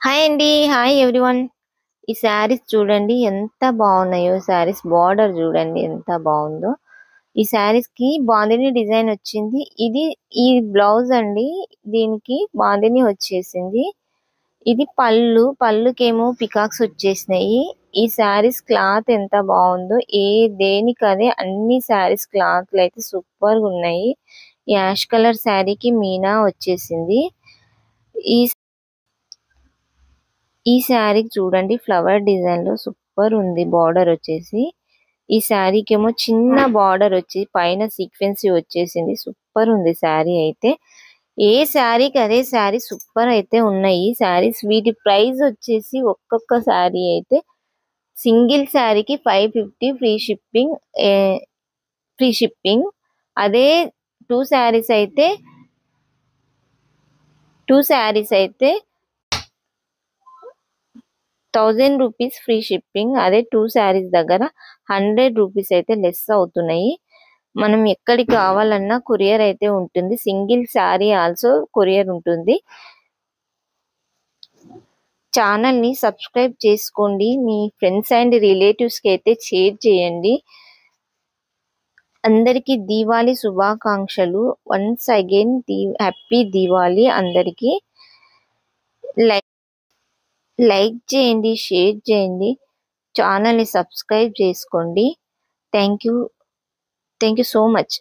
Hi అండి. Hi everyone. ఈ శారీస్ చూడండి ఎంత బాగున్నాయో. శారీస్ బార్డర్ చూడండి ఎంత బాగుందో. ఈ శారీస్ కి బాందిని డిజైన్ వచ్చింది. ఇది ఈ బ్లౌజ్ అండి. దీనికి బాందిని వచ్చేసింది. ఇది పళ్ళుకేమో పికాక్స్ వచ్చేసినాయి. ఈ శారీస్ క్లాత్ ఎంత బాగుందో. దేనికదే అన్ని శారీస్ క్లాత్లు అయితే సూపర్ గా ఉన్నాయి. యాష్ కలర్ శారీకి మీనా వచ్చేసింది. ఈ ఈ శారీకి చూడండి ఫ్లవర్ డిజైన్ లో సూపర్ ఉంది. బార్డర్ వచ్చేసి ఈ శారీకి ఏమో చిన్న బార్డర్ వచ్చి పైన సీక్వెన్సీ వచ్చేసింది. సూపర్ ఉంది శారీ అయితే. ఏ శారీకి అదే శారీ సూపర్ అయితే ఉన్నాయి ఈ శారీస్. వీటి ప్రైస్ వచ్చేసి ఒక్కొక్క శారీ అయితే సింగిల్ శారీకి 550 ఫ్రీ షిప్పింగ్. అదే టూ శారీస్ అయితే టూ శారీస్ అయితే 1000 రూపీస్ ఫ్రీ షిప్పింగ్. అదే టూ శారీస్ దగ్గర 100 రూపీస్ అయితే లెస్ అవుతున్నాయి. మనం ఎక్కడికి కావాలన్నా కొరియర్ అయితే ఉంటుంది. సింగిల్ శారీ ఆల్సో కొరియర్ ఉంటుంది. ఛానల్ ని సబ్స్క్రైబ్ చేసుకోండి. మీ ఫ్రెండ్స్ అండ్ రిలేటివ్స్ కి అయితే షేర్ చేయండి. అందరికి దీవాలి శుభాకాంక్షలు. వన్స్ అగైన్ హ్యాపీ దీవాలి అందరికి. లైక్ చేయండి, షేర్ చేయండి, ఛానల్ ని సబ్స్క్రైబ్ చేసుకోండి. Thank you so much.